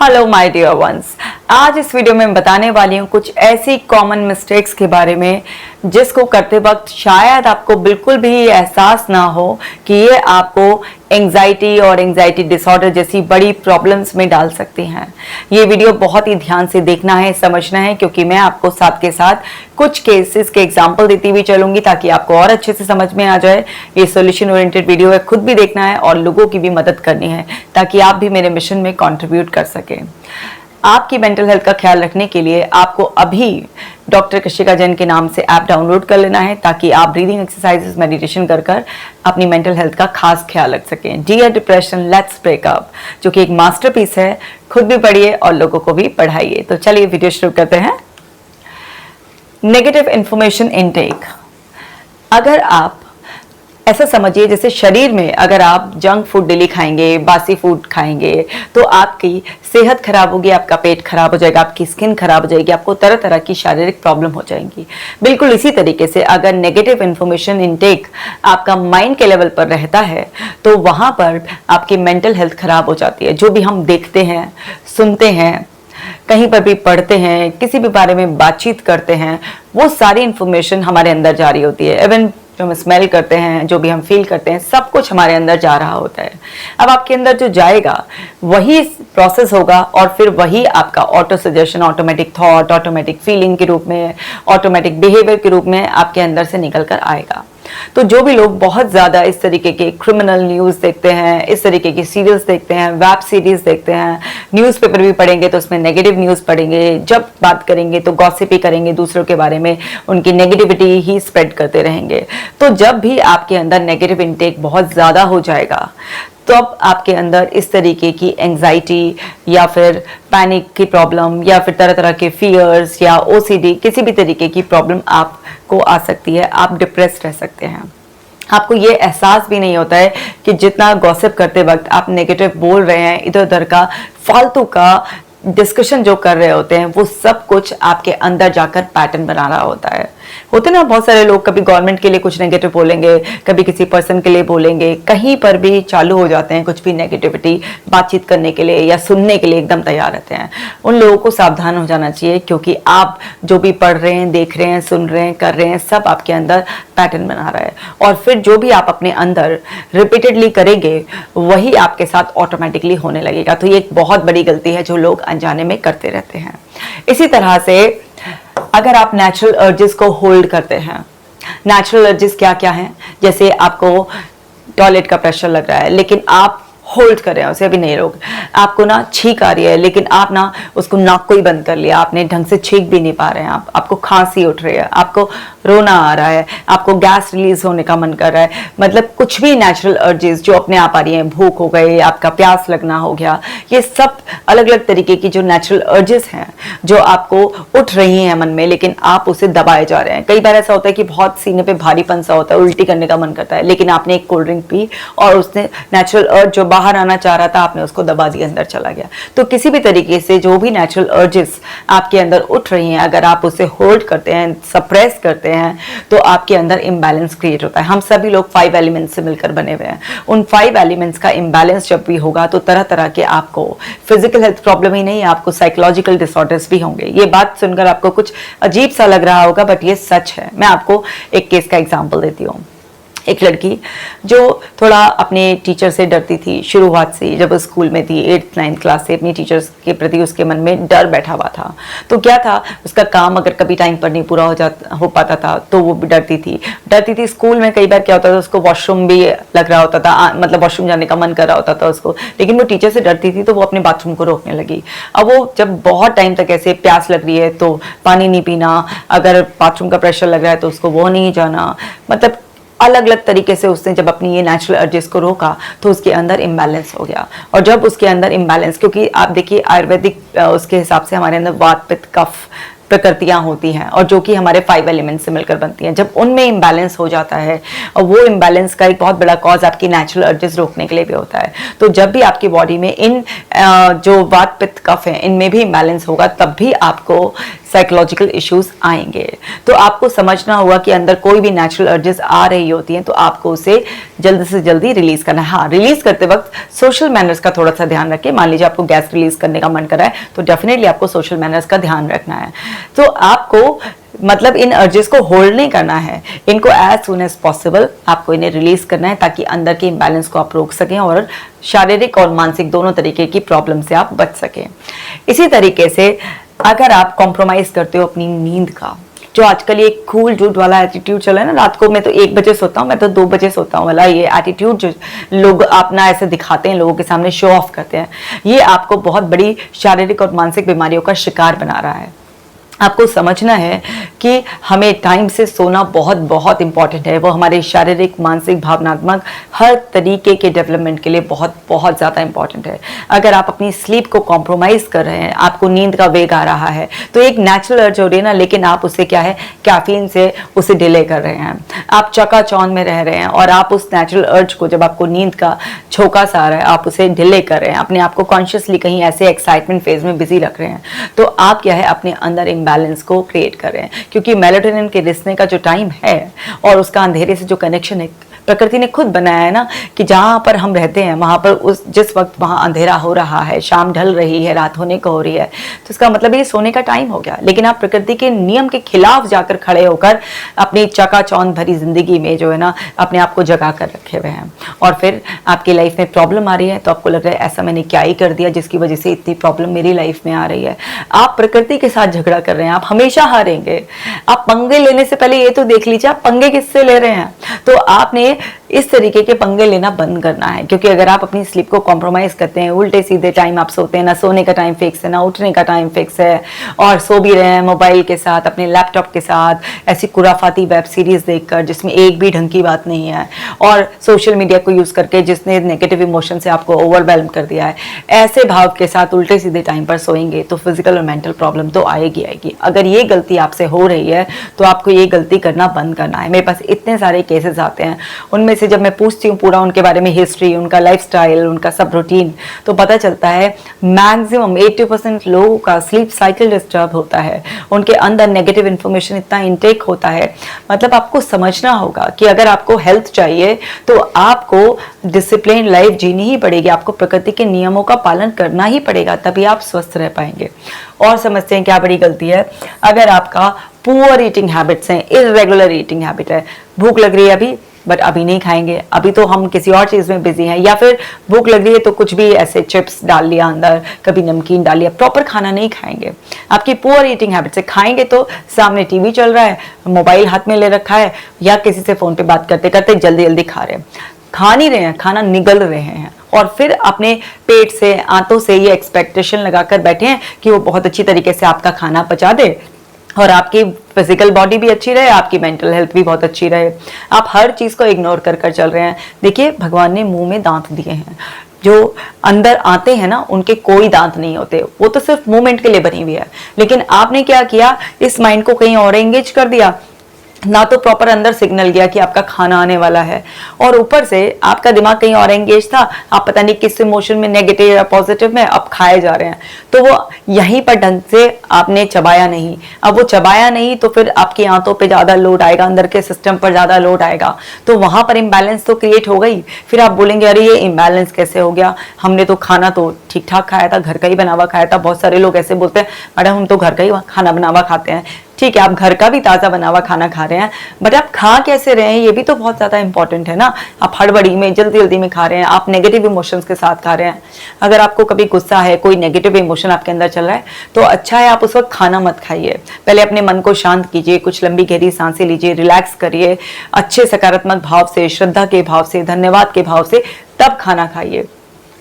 Hello my dear ones. आज इस video में मैं बताने वाली हूँ कुछ ऐसी कॉमन मिस्टेक्स के बारे में जिसको करते वक्त शायद आपको बिल्कुल भी एहसास ना हो कि ये आपको एंजाइटी और एंजाइटी डिसऑर्डर जैसी बड़ी प्रॉब्लम्स में डाल सकती हैं। ये वीडियो बहुत ही ध्यान से देखना है, समझना है, क्योंकि मैं आपको साथ के साथ कुछ केसेस के एग्जाम्पल देती हुई चलूंगी ताकि आपको और अच्छे से समझ में आ जाए। ये सॉल्यूशन ओरिएंटेड वीडियो है, खुद भी देखना है और लोगों की भी मदद करनी है ताकि आप भी मेरे मिशन में कंट्रीब्यूट कर सकें। आपकी मेंटल हेल्थ का ख्याल रखने के लिए आपको अभी डॉक्टर कशिका जैन के नाम से ऐप डाउनलोड कर लेना है ताकि आप ब्रीदिंग एक्सरसाइजेस मेडिटेशन कर अपनी मेंटल हेल्थ का खास ख्याल रख सकें। Dear depression let's break up, जो कि एक मास्टरपीस है, खुद भी पढ़िए और लोगों को भी पढ़ाइए। तो चलिए वीडियो शुरू करते हैं। Negative information intake. अगर आप ऐसा समझिए जैसे शरीर में अगर आप जंक फूड डेली खाएंगे, बासी फूड खाएंगे, तो आपकी सेहत खराब होगी, आपका पेट खराब हो जाएगा, आपकी स्किन खराब हो जाएगी, आपको तरह तरह की शारीरिक प्रॉब्लम हो जाएंगी। बिल्कुल इसी तरीके से अगर नेगेटिव इंफॉर्मेशन इनटेक आपका माइंड के लेवल पर रहता है तो वहां पर आपकी मेंटल हेल्थ खराब हो जाती है। जो भी हम देखते हैं, सुनते हैं, कहीं पर भी पढ़ते हैं, किसी भी बारे में बातचीत करते हैं, वो सारी इंफॉर्मेशन हमारे अंदर जारी होती है। इवन जो हम स्मेल करते हैं, जो भी हम फील करते हैं, सब कुछ हमारे अंदर जा रहा होता है। अब आपके अंदर जो जाएगा वही प्रोसेस होगा और फिर वही आपका auto suggestion, automatic thought, automatic feeling के रूप में, ऑटोमेटिक बिहेवियर के रूप में आपके अंदर से निकल कर आएगा। तो जो भी लोग बहुत ज्यादा इस तरीके के क्रिमिनल न्यूज देखते हैं, इस तरीके की सीरियल्स देखते हैं, वेब सीरीज देखते हैं, न्यूज़पेपर भी पढ़ेंगे तो उसमें नेगेटिव न्यूज पढ़ेंगे, जब बात करेंगे तो गॉसिप ही करेंगे, दूसरों के बारे में उनकी नेगेटिविटी ही स्प्रेड करते रहेंगे। तो जब भी आपके अंदर नेगेटिव इनटेक बहुत ज्यादा हो जाएगा तो अब आपके अंदर इस तरीके की एंजाइटी या फिर पैनिक की प्रॉब्लम या फिर तरह तरह के फियर्स या ओसीडी, किसी भी तरीके की प्रॉब्लम आपको आ सकती है। आप डिप्रेस्ड रह सकते हैं। आपको ये एहसास भी नहीं होता है कि जितना गॉसिप करते वक्त आप नेगेटिव बोल रहे हैं, इधर उधर का फालतू का डिस्कशन जो कर रहे होते हैं, वो सब कुछ आपके अंदर जाकर पैटर्न बना रहा होता है। होते ना बहुत सारे लोग, कभी गवर्नमेंट के लिए कुछ नेगेटिव बोलेंगे, कभी किसी पर्सन के लिए बोलेंगे, कहीं पर भी चालू हो जाते हैं कुछ भी नेगेटिविटी बातचीत करने के लिए या सुनने के लिए एकदम तैयार रहते हैं। उन लोगों को सावधान हो जाना चाहिए, क्योंकि आप जो भी पढ़ रहे हैं, देख रहे हैं, सुन रहे हैं, कर रहे हैं, सब आपके अंदर पैटर्न बना रहा है और फिर जो भी आप अपने अंदर रिपीटेडली करेंगे वही आपके साथ ऑटोमेटिकली होने लगेगा। तो ये एक बहुत बड़ी गलती है जो लोग अनजाने में करते रहते हैं। इसी तरह से अगर आप नेचुरल अर्जेस को होल्ड करते हैं, नेचुरल अर्जेस क्या क्या हैं, जैसे आपको टॉयलेट का प्रेशर लग रहा है लेकिन आप होल्ड कर रहे हैं उसे, अभी नहीं रोक, आपको ना छींक आ रही है लेकिन आप ना उसको नाक को ही बंद कर लिया, आपने ढंग से छींक भी नहीं पा रहे हैं, आपको खांसी उठ रही है, आपको रोना आ रहा है, आपको गैस रिलीज होने का मन कर रहा है, मतलब कुछ भी नेचुरल अर्जेस जो अपने आप आ रही हैं, भूख हो गई, आपका प्यास लगना हो गया, ये सब अलग अलग तरीके की जो नेचुरल अर्जेस हैं जो आपको उठ रही हैं मन में, लेकिन आप उसे दबाए जा रहे हैं। कई बार ऐसा होता है कि बहुत सीने पे भारीपन सा होता है, उल्टी करने का मन करता है, लेकिन आपने एक कोल्ड ड्रिंक पी और उसने नेचुरल अर्ज जो बाहर आना चाह रहा था, आपने उसको दबा दिया, अंदर चला गया। तो किसी भी तरीके से जो भी नेचुरल अर्जेस आपके अंदर उठ रही हैं, अगर आप उसे होल्ड करते हैं, सप्रेस करते हैं, तो आपके अंदर इम्बैलेंस क्रिएट होता है। हम सभी लोग 5 एलिमेंट्स से मिलकर बने हुए हैं। उन 5 एलिमेंट्स का इम्बैलेंस जब भी होगा तो तरह तरह के आपको फिजिकल हेल्थ प्रॉब्लम ही नहीं, आपको साइकोलॉजिकल डिसऑर्डर्स भी होंगे। ये बात सुनकर आपको कुछ अजीब सा लग रहा होगा, बट ये सच है। मैं आपको एक केस का एग्जाम्पल देती हूँ। एक लड़की जो थोड़ा अपने टीचर से डरती थी शुरुआत से, जब वो स्कूल में थी 8th 9th क्लास से अपनी टीचर्स के प्रति उसके मन में डर बैठा हुआ था। तो क्या था, उसका काम अगर कभी टाइम पर नहीं पूरा हो पाता था तो वो भी डरती थी। स्कूल में कई बार क्या होता था, उसको वॉशरूम भी लग रहा होता था, मतलब वॉशरूम जाने का मन कर रहा होता था उसको, लेकिन वो टीचर से डरती थी तो वो अपने बाथरूम को रोकने लगी। अब वो जब बहुत टाइम तक ऐसे प्यास लग रही है तो पानी नहीं पीना, अगर बाथरूम का प्रेशर लग रहा है तो उसको वो नहीं जाना, मतलब अलग अलग तरीके से उसने जब अपनी ये नेचुरल अर्जेस को रोका तो उसके अंदर इम्बैलेंस हो गया। और जब उसके अंदर इम्बैलेंस, क्योंकि आप देखिए आयुर्वेदिक उसके हिसाब से हमारे अंदर वात, पित्त, कफ प्रकृतियां होती हैं और जो कि हमारे 5 एलिमेंट से मिलकर बनती हैं। जब उनमें इम्बैलेंस हो जाता है, और वो इम्बैलेंस का एक बहुत बड़ा कॉज आपकी नेचुरल अर्जेस रोकने के लिए भी होता है। तो जब भी आपकी बॉडी में इन जो वात, पित्त, कफ है, इनमें भी इम्बैलेंस होगा, तब भी आपको साइकोलॉजिकल इश्यूज आएंगे। तो आपको समझना होगा कि अंदर कोई भी नेचुरल अर्जेस आ रही होती हैं तो आपको उसे जल्द से जल्दी रिलीज करना है। हाँ, रिलीज करते वक्त सोशल मैनर्स का थोड़ा सा ध्यान रखें। मान लीजिए आपको गैस रिलीज करने का मन कर रहा है तो डेफिनेटली आपको सोशल मैनर्स का ध्यान रखना है। तो आपको मतलब इन अर्जेस को होल्ड नहीं करना है, इनको एज सुन एज पॉसिबल आपको इन्हें रिलीज करना है ताकि अंदर के इम्बैलेंस को आप रोक सकें और शारीरिक और मानसिक दोनों तरीके की प्रॉब्लम से आप बच सकें। इसी तरीके से अगर आप कॉम्प्रोमाइज करते हो अपनी नींद का, जो आजकल ये कूल डूड वाला एटीट्यूड चला है ना, रात को मैं तो 1 बजे सोता हूँ, मैं तो 2 बजे सोता हूँ वाला ये एटीट्यूड जो लोग अपना ऐसे दिखाते हैं, लोगों के सामने शो ऑफ करते हैं, ये आपको बहुत बड़ी शारीरिक और मानसिक बीमारियों का शिकार बना रहा है। आपको समझना है कि हमें टाइम से सोना बहुत बहुत इंपॉर्टेंट है। वो हमारे शारीरिक, मानसिक, भावनात्मक हर तरीके के डेवलपमेंट के लिए बहुत बहुत ज़्यादा इंपॉर्टेंट है। अगर आप अपनी स्लीप को कॉम्प्रोमाइज़ कर रहे हैं, आपको नींद का वेग आ रहा है, तो एक नेचुरल अर्ज हो रही है ना, लेकिन आप उसे क्या है, कैफीन से उसे डिले कर रहे हैं। आप चकाचौंध में रह रहे हैं और आप उस नेचुरल अर्ज को, जब आपको नींद का झोंका सा आ रहा है, आप उसे डिले कर रहे हैं, अपने आप को कॉन्शियसली कहीं ऐसे एक्साइटमेंट फेज में बिजी रख रहे हैं। तो आप क्या है, अपने अंदर बैलेंस को क्रिएट कर रहे हैं, क्योंकि मेलाटोनिन के रिसने का जो टाइम है और उसका अंधेरे से जो कनेक्शन है, प्रकृति ने खुद बनाया है ना, कि जहां पर हम रहते हैं वहां पर जिस वक्त वहां अंधेरा हो रहा है, शाम ढल रही है, रात होने को हो रही है, तो इसका मतलब ये सोने का टाइम हो गया। लेकिन आप प्रकृति के नियम के खिलाफ जाकर खड़े होकर अपनी चकाचौंध भरी जिंदगी में जो है ना, अपने आप को जगा कर रखे हुए हैं, और फिर आपकी लाइफ में प्रॉब्लम आ रही है तो आपको लग रहा है ऐसा मैंने क्या ही कर दिया जिसकी वजह से इतनी प्रॉब्लम मेरी लाइफ में आ रही है। आप प्रकृति के साथ झगड़ा कर रहे हैं, आप हमेशा हारेंगे। आप पंगे लेने से पहले ये तो देख लीजिए आप पंगे किससे ले रहे हैं। तो आपने इस तरीके के पंगे लेना बंद करना है, क्योंकि अगर आप अपनी स्लीप को कॉम्प्रोमाइज करते हैं, उल्टे सीधे टाइम आप सोते हैं, ना सोने का टाइम फिक्स है, ना उठने का टाइम फिक्स है, और सो भी रहे हैं मोबाइल के साथ, अपने लैपटॉप के साथ, ऐसी खुराफाती वेब सीरीज देखकर जिसमें एक भी ढंग की बात नहीं है, और सोशल मीडिया को यूज करके जिसने नेगेटिव इमोशन से आपको ओवरवेल्म कर दिया है, ऐसे भाव के साथ उल्टे सीधे टाइम पर सोएंगे तो फिजिकल और मेंटल प्रॉब्लम तो आएगी आएगी। अगर ये गलती आपसे हो रही है तो आपको ये गलती करना बंद करना है। मेरे पास इतने सारे केसेस आते हैं, उनमें से जब मैं पूछती हूँ पूरा उनके बारे में, हिस्ट्री, उनका लाइफस्टाइल, उनका सब रूटीन, तो पता चलता है मैक्सिमम 80% लोगों का स्लीप साइकिल डिस्टर्ब होता है, उनके अंदर नेगेटिव इंफॉर्मेशन इतना इनटेक होता है। मतलब आपको समझना होगा कि अगर आपको हेल्थ चाहिए तो आपको डिसिप्लिन लाइफ जीनी ही पड़ेगी, आपको प्रकृति के नियमों का पालन करना ही पड़ेगा, तभी आप स्वस्थ रह पाएंगे। और समझते हैं क्या बड़ी गलती है, अगर आपका पुअर ईटिंग हैबिट्स हैं, इरेगुलर ईटिंग हैबिट है, भूख लग रही है अभी बट अभी नहीं खाएंगे, अभी तो हम किसी और चीज़ में बिजी हैं, या फिर भूख लग रही है तो कुछ भी ऐसे चिप्स डाल लिया अंदर, कभी नमकीन डाल लिया, प्रॉपर खाना नहीं खाएंगे। आपकी पुअर ईटिंग हैबिट से खाएंगे तो सामने टीवी चल रहा है, मोबाइल हाथ में ले रखा है, या किसी से फ़ोन पे बात करते करते जल्दी जल्दी खा रहे हैं, खा नहीं रहे हैं, खाना निगल रहे हैं, और फिर अपने पेट से, आंतों से ये एक्सपेक्टेशन लगाकर बैठे हैं कि वो बहुत अच्छी तरीके से आपका खाना पचा दे और आपकी फिजिकल बॉडी भी अच्छी रहे, आपकी मेंटल हेल्थ भी बहुत अच्छी रहे। आप हर चीज़ को इग्नोर कर कर चल रहे हैं। देखिए, भगवान ने मुंह में दांत दिए हैं, जो अंदर आते हैं ना उनके कोई दांत नहीं होते, वो तो सिर्फ मूवमेंट के लिए बनी हुई है। लेकिन आपने क्या किया, इस माइंड को कहीं और एंगेज कर दिया, ना तो प्रॉपर अंदर सिग्नल गया कि आपका खाना आने वाला है, और ऊपर से आपका दिमाग कहीं और एंगेज था, आप पता नहीं किस इमोशन में, नेगेटिव या पॉजिटिव में, अब खाए जा रहे हैं। तो वो यहीं पर ढंग से आपने चबाया नहीं, अब वो चबाया नहीं तो फिर आपकी आंतों पे ज़्यादा लोड आएगा, अंदर के सिस्टम पर ज़्यादा लोड आएगा, तो वहाँ पर इम्बैलेंस तो क्रिएट हो गई। फिर आप बोलेंगे अरे ये इम्बैलेंस कैसे हो गया, हमने तो खाना तो ठीक ठाक खाया था, घर का ही बना हुआ खाया था। बहुत सारे लोग ऐसे बोलते हैं मैडम हम तो घर का ही खाना बना हुआ खाते हैं। ठीक है, आप घर का भी ताज़ा बना हुआ खाना खा रहे हैं, बट आप खा कैसे रहे हैं ये भी तो बहुत ज़्यादा इंपॉर्टेंट है ना। आप हड़बड़ी में, जल्दी जल्दी में खा रहे हैं, आप नेगेटिव इमोशंस के साथ खा रहे हैं। अगर आपको कभी गुस्सा है, कोई नेगेटिव इमोशन आपके अंदर चल रहा है, तो अच्छा है आप उस वक्त खाना मत खाइए। पहले अपने मन को शांत कीजिए, कुछ लंबी गहरी सांसें लीजिए, रिलैक्स करिए, अच्छे सकारात्मक भाव से, श्रद्धा के भाव से, धन्यवाद के भाव से तब खाना खाइए।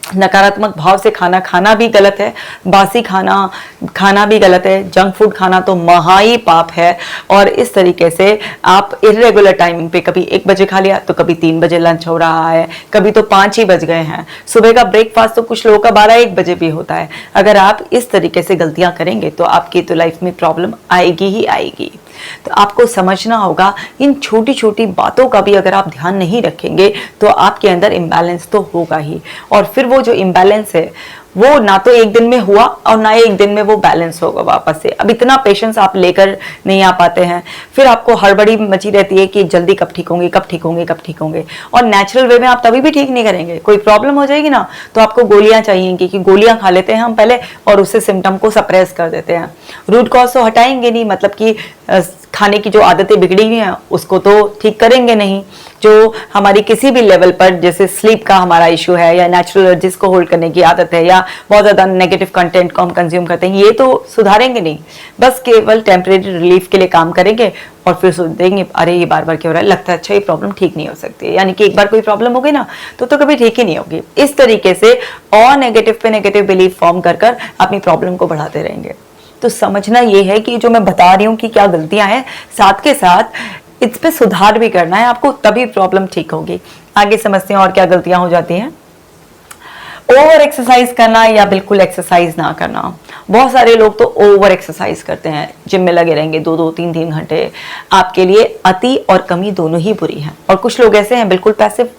नकारात्मक भाव से खाना खाना भी गलत है, बासी खाना खाना भी गलत है, जंक फूड खाना तो महा ही पाप है। और इस तरीके से आप इरेगुलर टाइमिंग पे, कभी 1 बजे खा लिया तो कभी 3 बजे लंच हो रहा है, कभी तो 5 ही बज गए हैं। सुबह का ब्रेकफास्ट तो कुछ लोगों का 12-1 बजे भी होता है। अगर आप इस तरीके से गलतियां करेंगे तो आपकी तो लाइफ में प्रॉब्लम आएगी ही आएगी। तो आपको समझना होगा, इन छोटी छोटी बातों का भी अगर आप ध्यान नहीं रखेंगे तो आपके अंदर इम्बैलेंस तो होगा ही, और फिर वो जो इम्बैलेंस है वो ना तो एक दिन में हुआ और ना एक दिन में वो बैलेंस होगा वापस से। अब इतना पेशेंस आप लेकर नहीं आ पाते हैं, फिर आपको हड़बड़ी मची रहती है कि जल्दी कब ठीक होंगे, कब ठीक होंगे, कब ठीक होंगे। और नेचुरल वे में आप तभी भी ठीक नहीं करेंगे। कोई प्रॉब्लम हो जाएगी ना तो आपको गोलियां चाहिए कि गोलियां खा लेते हैं हम पहले और उससे सिम्टम को सप्रेस कर देते हैं। रूट कॉज तो हटाएंगे नहीं, मतलब कि खाने की जो आदतें बिगड़ी हुई हैं उसको तो ठीक करेंगे नहीं। जो हमारी किसी भी लेवल पर जैसे स्लीप का हमारा इशू है या नेचुरल एनर्जीज को होल्ड करने की आदत है या बहुत ज़्यादा नेगेटिव कंटेंट को हम कंज्यूम करते हैं, ये तो सुधारेंगे नहीं। बस केवल टेम्परेरी रिलीफ के लिए काम करेंगे और फिर सोच देंगे अरे ये बार बार क्यों हो रहा है, लगता है अच्छा ये प्रॉब्लम ठीक नहीं हो सकती है। यानी कि एक बार कोई प्रॉब्लम हो गई ना तो कभी ठीक ही नहीं होगी। इस तरीके से और नेगेटिव पे नेगेटिव बिलीफ फॉर्म कर कर अपनी प्रॉब्लम को बढ़ाते रहेंगे। तो समझना ये है कि जो मैं बता रही हूँ कि क्या गलतियां हैं, साथ के साथ इस पे सुधार भी करना है आपको, तभी प्रॉब्लम ठीक होगी। आगे समझते हैं और क्या गलतियां हो जाती हैं। ओवर एक्सरसाइज करना या बिल्कुल एक्सरसाइज ना करना। बहुत सारे लोग तो ओवर एक्सरसाइज करते हैं, जिम में लगे रहेंगे 2-2, 3-3 घंटे। आपके लिए अति और कमी दोनों ही बुरी हैं। और कुछ लोग ऐसे हैं बिल्कुल पैसिव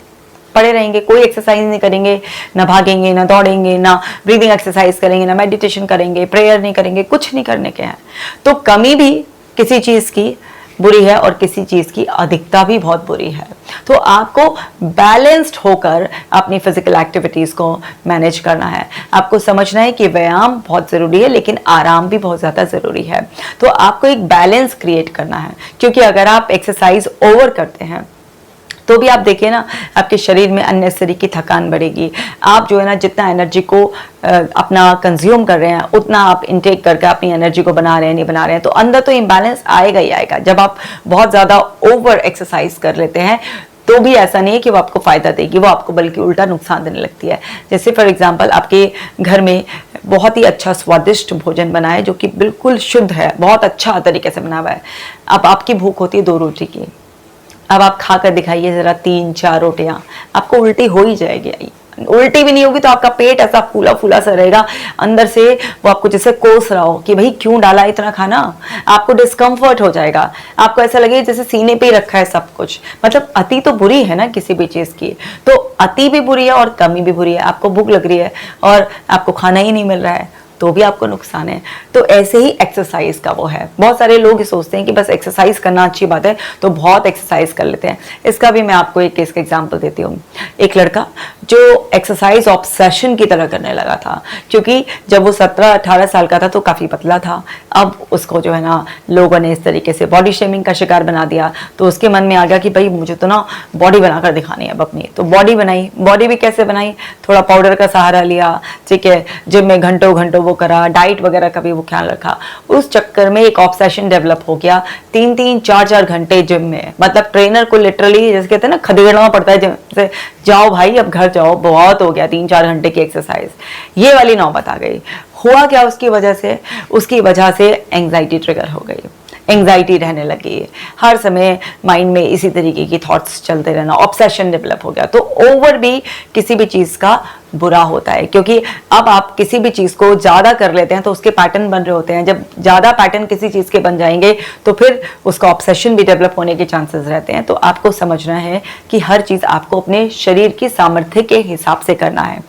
पड़े रहेंगे, कोई एक्सरसाइज नहीं करेंगे, ना भागेंगे, ना दौड़ेंगे, ना ब्रीदिंग एक्सरसाइज करेंगे, ना मेडिटेशन करेंगे, प्रेयर नहीं करेंगे, कुछ नहीं करने के हैं। तो कमी भी किसी चीज की बुरी है और किसी चीज की अधिकता भी बहुत बुरी है। तो आपको बैलेंस्ड होकर अपनी फिजिकल एक्टिविटीज को मैनेज करना है। आपको समझना है कि व्यायाम बहुत जरूरी है लेकिन आराम भी बहुत ज्यादा जरूरी है। तो आपको एक बैलेंस क्रिएट करना है, क्योंकि अगर आप एक्सरसाइज ओवर करते हैं तो भी आप देखिए ना आपके शरीर में अननेसेसरी की थकान बढ़ेगी। आप जो है ना जितना एनर्जी को अपना कंज्यूम कर रहे हैं उतना आप इनटेक करके अपनी एनर्जी को बना रहे हैं नहीं बना रहे हैं, तो अंदर तो इम्बैलेंस आएगा ही आएगा। जब आप बहुत ज़्यादा ओवर एक्सरसाइज कर लेते हैं तो भी ऐसा नहीं है कि वो आपको फायदा देगी, वो आपको बल्कि उल्टा नुकसान देने लगती है। जैसे फॉर एग्जांपल आपके घर में बहुत ही अच्छा स्वादिष्ट भोजन बना है जो कि बिल्कुल शुद्ध है, बहुत अच्छा तरीके से बना हुआ है। अब आपकी भूख होती है 2 रोटी की, अब आप खाकर दिखाइए जरा 3-4 रोटियां, आपको उल्टी हो ही जाएगी। उल्टी भी नहीं होगी तो आपका पेट ऐसा फूला फूला सा रहेगा, अंदर से वो आपको जैसे कोस रहा हो कि भाई क्यों डाला इतना खाना। आपको डिस्कम्फर्ट हो जाएगा, आपको ऐसा लगेगा जैसे सीने पे ही रखा है सब कुछ। मतलब अति तो बुरी है ना किसी भी चीज की, तो अति भी बुरी है और कमी भी बुरी है। आपको भूख लग रही है और आपको खाना ही नहीं मिल रहा है तो भी आपको नुकसान है। तो ऐसे ही एक्सरसाइज का वो है। बहुत सारे लोग सोचते हैं कि बस एक्सरसाइज करना अच्छी बात है तो बहुत एक्सरसाइज कर लेते हैं। इसका भी मैं आपको एक केस का एग्जांपल देती हूँ। एक लड़का जो एक्सरसाइज ऑब्सेशन की तरह करने लगा था, क्योंकि जब वो 17-18 साल का था तो काफी पतला था। अब उसको जो है ना लोगों ने इस तरीके से बॉडी शेमिंग का शिकार बना दिया, तो उसके मन में आ गया कि भाई मुझे तो ना बॉडी बनाकर दिखानी है अब अपनी। तो बॉडी बनाई। बॉडी भी कैसे बनाई, थोड़ा पाउडर का सहारा लिया, ठीक है, जिम में घंटों घंटों वो करा, डाइट वगैरह का भी वो ख्याल रखा। उस चक्कर में एक ऑब्सेशन डेवलप हो गया। 3-3, 4-4 घंटे जिम में, मतलब ट्रेनर को लिटरली जैसे कहते हैं ना खदेड़ना पड़ता है जिम से, जाओ भाई अब घर जाओ, बहुत हो गया 3-4 घंटे की एक्सरसाइज। ये वाली नौबत आ गई। हुआ क्या उसकी वजह से, उसकी वजह से एंग्जाइटी ट्रिगर हो गई। एंग्जाइटी रहने लगी, हर समय माइंड में इसी तरीके की थॉट्स चलते रहना, ऑब्सेशन डेवलप हो गया। तो ओवर भी किसी भी चीज का बुरा होता है, क्योंकि अब आप किसी भी चीज को ज्यादा कर लेते हैं तो उसके पैटर्न बन रहे होते हैं। जब ज्यादा पैटर्न किसी चीज के बन जाएंगे तो फिर उसका ऑब्सेशन भी डेवलप होने के चांसेस रहते हैं। तो आपको समझना है कि हर चीज आपको अपने शरीर की सामर्थ्य के हिसाब से करना है।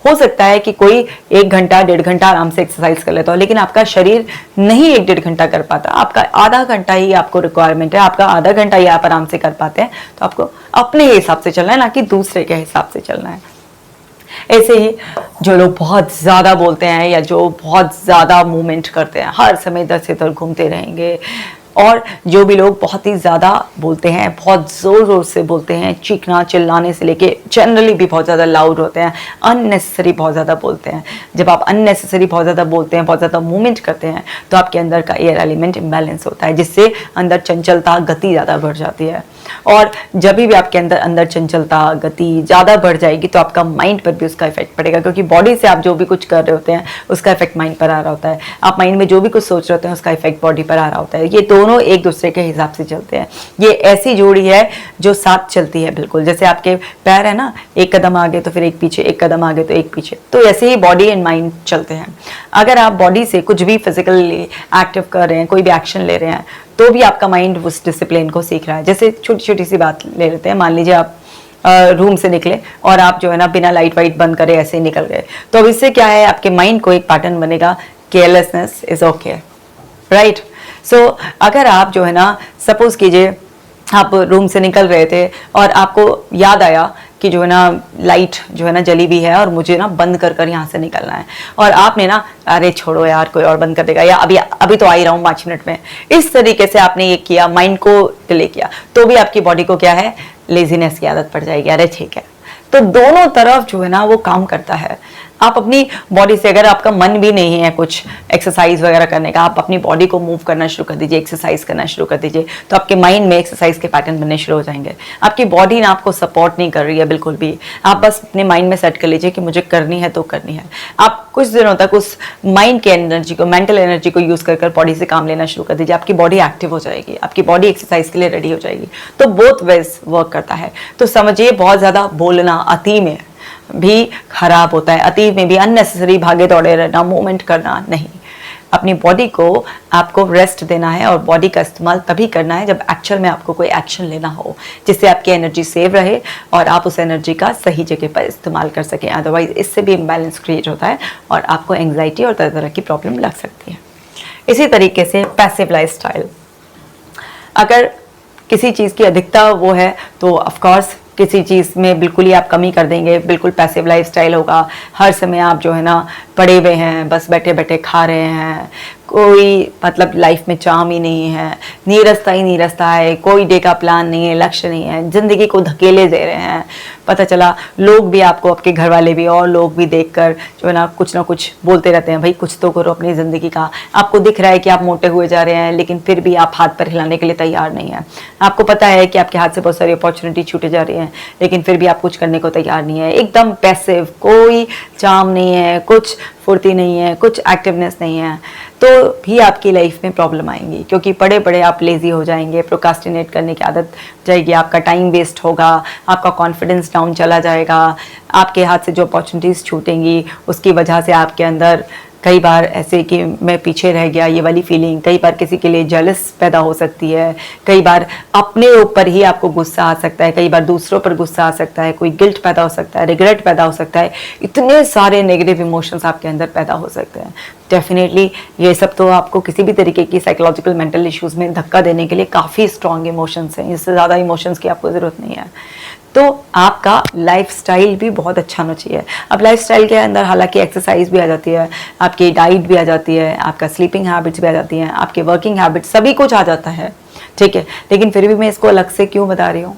हो सकता है कि कोई 1 घंटा 1.5 घंटा आराम से एक्सरसाइज कर लेता हो, लेकिन आपका शरीर नहीं 1-1.5 घंटा कर पाता, आपका आधा घंटा ही आपको रिक्वायरमेंट है, आपका आधा घंटा ही आप आराम से कर पाते हैं। तो आपको अपने हिसाब से चलना है, ना कि दूसरे के हिसाब से चलना है। ऐसे ही जो लोग बहुत ज्यादा बोलते हैं या जो बहुत ज्यादा मूवमेंट करते हैं, हर समय इधर से उधर घूमते रहेंगे, और जो भी लोग बहुत ही ज़्यादा बोलते हैं, बहुत ज़ोर ज़ोर से बोलते हैं, चीखना चिल्लाने से लेके जनरली भी बहुत ज़्यादा लाउड होते हैं, अननेसेसरी बहुत ज़्यादा बोलते हैं। जब आप अननेसेसरी बहुत ज़्यादा बोलते हैं, बहुत ज़्यादा मूवमेंट करते हैं, तो आपके अंदर का एयर एलिमेंट इम्बैलेंस होता है, जिससे अंदर चंचलता गति ज़्यादा बढ़ जाती है। और जब भी आपके अंदर चंचलता गति ज़्यादा बढ़ जाएगी तो आपका माइंड पर भी उसका इफेक्ट पड़ेगा, क्योंकि बॉडी से आप जो भी कुछ कर रहे होते हैं उसका इफेक्ट माइंड पर आ रहा होता है। आप माइंड में जो भी कुछ सोच रहे होते हैं उसका इफेक्ट बॉडी पर आ रहा होता है। ये दोनों एक दूसरे के हिसाब से चलते हैं। ये ऐसी जोड़ी है जो साथ चलती है, बिल्कुल जैसे आपके पैर है ना, एक कदम आगे तो फिर एक पीछे, एक कदम आगे तो एक पीछे, तो ऐसे ही बॉडी एंड माइंड चलते हैं। अगर आप बॉडी से कुछ भी फिजिकली एक्टिव कर रहे हैं, कोई भी एक्शन ले रहे हैं, तो भी आपका माइंड उस डिसिप्लिन को सीख रहा है। जैसे छोटी छोटी सी बात ले लेते हैं, मान लीजिए आप रूम से निकले और आप जो है ना बिना लाइट वाइट बंद करे ऐसे ही निकल गए, तो अब इससे क्या है, आपके माइंड को एक पैटर्न बनेगा, केयरलेसनेस इज ओके, राइट। सो अगर आप जो है ना, सपोज कीजिए आप रूम से निकल रहे थे और आपको याद आया कि जो है ना लाइट जो है ना जली भी है और मुझे ना बंद कर कर यहाँ से निकलना है, और आपने ना अरे छोड़ो यार कोई और बंद कर देगा, या अभी अभी तो आ ही रहा हूँ 5 मिनट में, इस तरीके से आपने ये किया, माइंड को डिले किया, तो भी आपकी बॉडी को क्या है, लेजीनेस की आदत पड़ जाएगी, अरे ठीक है। तो दोनों तरफ जो है ना वो काम करता है। आप अपनी बॉडी से, अगर आपका मन भी नहीं है कुछ एक्सरसाइज वगैरह करने का, आप अपनी बॉडी को मूव करना शुरू कर दीजिए, एक्सरसाइज करना शुरू कर दीजिए, तो आपके माइंड में एक्सरसाइज के पैटर्न बनने शुरू हो जाएंगे। आपकी बॉडी ना आपको सपोर्ट नहीं कर रही है बिल्कुल भी, आप बस अपने माइंड में सेट कर लीजिए कि मुझे करनी है तो करनी है। आप कुछ दिनों तक उस माइंड के एनर्जी को, मेंटल एनर्जी को यूज कर बॉडी से काम लेना शुरू कर दीजिए, आपकी बॉडी एक्टिव हो जाएगी, आपकी बॉडी एक्सरसाइज के लिए रेडी हो जाएगी। तो बोथ वेज वर्क करता है। तो समझिए, बहुत ज्यादा बोलना अति में भी खराब होता है, अति में भी अननेसेसरी भागे दौड़े रहना, मूवमेंट करना नहीं। अपनी बॉडी को आपको रेस्ट देना है और बॉडी का इस्तेमाल तभी करना है जब एक्चुअल में आपको कोई एक्शन लेना हो, जिससे आपकी एनर्जी सेव रहे और आप उस एनर्जी का सही जगह पर इस्तेमाल कर सकें। अदरवाइज इससे भी इम्बैलेंस क्रिएट होता है और आपको एंग्जाइटी और तरह तरह की प्रॉब्लम लग सकती है। इसी तरीके से पैसिव लाइफस्टाइल, अगर किसी चीज़ की अधिकता वो है तो ऑफकोर्स किसी चीज़ में बिल्कुल ही आप कमी कर देंगे, बिल्कुल पैसिव लाइफस्टाइल होगा। हर समय आप जो है ना पड़े हुए हैं, बस बैठे बैठे खा रहे हैं, कोई मतलब लाइफ में चार्म ही नहीं है, नीरसता ही नीरसता है, कोई डे का प्लान नहीं है, लक्ष्य नहीं है, जिंदगी को धकेले दे रहे हैं। पता चला लोग भी आपको, आपके घर वाले भी और लोग भी देखकर जो है ना कुछ बोलते रहते हैं, भाई कुछ तो करो अपनी ज़िंदगी का। आपको दिख रहा है कि आप मोटे हुए जा रहे हैं, लेकिन फिर भी आप हाथ पर हिलाने के लिए तैयार नहीं है। आपको पता है कि आपके हाथ से बहुत सारी अपॉर्चुनिटी छूटे जा रही हैं, लेकिन फिर भी आप कुछ करने को तैयार नहीं है। एकदम पैसिव, कोई चार्म नहीं है, कुछ फुर्ती नहीं है, कुछ एक्टिवनेस नहीं है, तो भी आपकी लाइफ में प्रॉब्लम आएंगी, क्योंकि पड़े पड़े आप लेजी हो जाएंगे, प्रोकास्टिनेट करने की आदत जाएगी, आपका टाइम वेस्ट होगा, आपका कॉन्फिडेंस डाउन चला जाएगा, आपके हाथ से जो अपॉर्चुनिटीज़ छूटेंगी उसकी वजह से आपके अंदर कई बार ऐसे कि मैं पीछे रह गया ये वाली फीलिंग, कई बार किसी के लिए जेलस पैदा हो सकती है, कई बार अपने ऊपर ही आपको गुस्सा आ सकता है, कई बार दूसरों पर गुस्सा आ सकता है, कोई गिल्ट पैदा हो सकता है, रिग्रेट पैदा हो सकता है, इतने सारे नेगेटिव इमोशंस आपके अंदर पैदा हो सकते हैं। डेफिनेटली ये सब तो आपको किसी भी तरीके की साइकोलॉजिकल मेंटल इश्यूज़ में धक्का देने के लिए काफ़ी स्ट्रॉन्ग इमोशंस हैं, इससे ज़्यादा इमोशंस की आपको ज़रूरत नहीं है। तो आपका लाइफस्टाइल भी बहुत अच्छा होना चाहिए। अब लाइफस्टाइल के अंदर हालांकि एक्सरसाइज भी आ जाती है, आपकी डाइट भी आ जाती है, आपका स्लीपिंग हैबिट्स भी आ जाती हैं, आपके वर्किंग हैबिट्स, सभी कुछ आ जाता है, ठीक है। लेकिन फिर भी मैं इसको अलग से क्यों बता रही हूँ,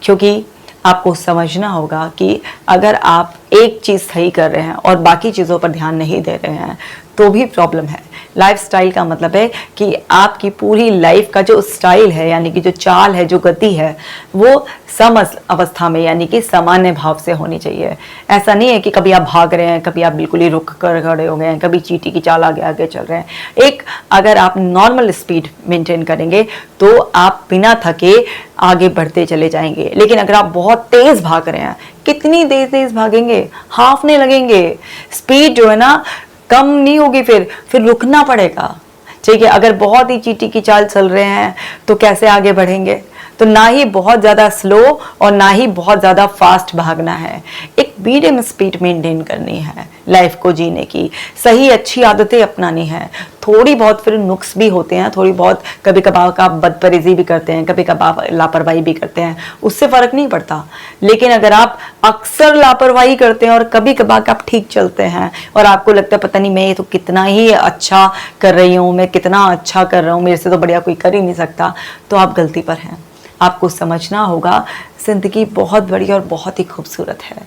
क्योंकि आपको समझना होगा कि अगर आप एक चीज़ सही कर रहे हैं और बाकी चीज़ों पर ध्यान नहीं दे रहे हैं तो भी प्रॉब्लम है। लाइफस्टाइल का मतलब है कि आपकी पूरी लाइफ का जो स्टाइल है, यानी कि जो चाल है, जो गति है, वो सम अवस्था में यानी कि सामान्य भाव से होनी चाहिए। ऐसा नहीं है कि कभी आप भाग रहे हैं, कभी आप बिल्कुल ही रुक कर खड़े हो गए हैं, कभी चींटी की चाल आगे आगे चल रहे हैं। एक अगर आप नॉर्मल स्पीड मेंटेन करेंगे तो आप बिना थके आगे बढ़ते चले जाएंगे। लेकिन अगर आप बहुत तेज भाग रहे हैं, कितनी तेज भागेंगे, हाफने लगेंगे, स्पीड जो है ना कम नहीं होगी, फिर रुकना पड़ेगा, ठीक है। अगर बहुत ही चींटी की चाल चल रहे हैं तो कैसे आगे बढ़ेंगे। तो ना ही बहुत ज़्यादा स्लो और ना ही बहुत ज़्यादा फास्ट भागना है, एक मीडियम स्पीड मेंटेन करनी है लाइफ को जीने की, सही अच्छी आदतें अपनानी है। थोड़ी बहुत फिर नुक्स भी होते हैं, थोड़ी बहुत कभी कभार का आप बदपरेजी भी करते हैं, कभी कभार लापरवाही भी करते हैं, उससे फ़र्क नहीं पड़ता। लेकिन अगर आप अक्सर लापरवाही करते हैं और कभी कभार आप ठीक चलते हैं और आपको लगता है पता नहीं मैं ये तो कितना ही अच्छा कर रही हूँ, मैं कितना अच्छा कर रहा हूँ, मेरे से तो बढ़िया कोई कर ही नहीं सकता, तो आप गलती पर हैं। आपको समझना होगा ज़िंदगी बहुत बड़ी और बहुत ही खूबसूरत है,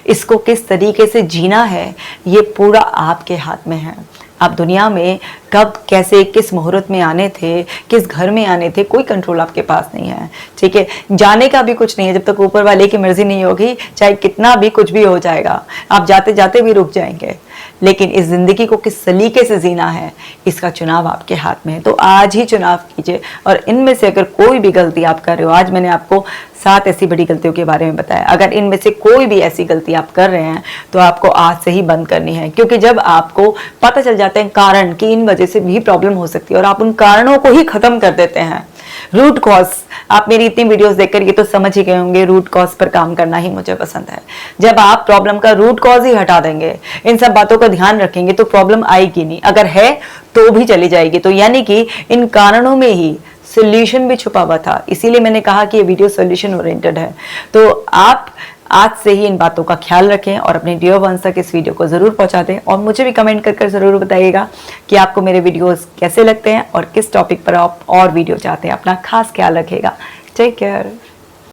इसको किस तरीके से जीना है ये पूरा आपके हाथ में है। आप दुनिया में कब कैसे किस मुहूर्त में आने थे, किस घर में आने थे, कोई कंट्रोल आपके पास नहीं है, ठीक है। जाने का भी कुछ नहीं है, जब तक ऊपर वाले की मर्जी नहीं होगी चाहे कितना भी कुछ भी हो जाएगा, आप जाते जाते भी रुक जाएंगे। लेकिन इस ज़िंदगी को किस सलीके से जीना है इसका चुनाव आपके हाथ में है। तो आज ही चुनाव कीजिए, और इनमें से अगर कोई भी गलती आप कर रहे हो, आज मैंने आपको 7 ऐसी बड़ी गलतियों के बारे में बताया, अगर इनमें से कोई भी ऐसी गलती आप कर रहे हैं तो आपको आज से ही बंद करनी है। क्योंकि जब आपको पता चल जाते हैं कारण कि इन वजह से भी प्रॉब्लम हो सकती है और आप उन कारणों को ही खत्म कर देते हैं, रूट कॉज आप मेरी इतनी वीडियोस देखकर ये तो समझ ही गए होंगे, रूट कॉज पर काम करना ही मुझे पसंद है। जब आप प्रॉब्लम का रूट कॉज ही हटा देंगे, इन सब बातों का ध्यान रखेंगे, तो प्रॉब्लम आएगी नहीं, अगर है तो भी चली जाएगी। तो यानी कि इन कारणों में ही सोल्यूशन भी छुपा हुआ था, इसीलिए मैंने कहा कि ये वीडियो सोल्यूशन ओरिएंटेड है। तो आप आज से ही इन बातों का ख्याल रखें और अपने डियर वंस तक इस वीडियो को जरूर पहुंचा दें, और मुझे भी कमेंट कर जरूर बताइएगा कि आपको मेरे वीडियोस कैसे लगते हैं और किस टॉपिक पर आप और वीडियो चाहते हैं। अपना खास ख्याल रखिएगा। Take care.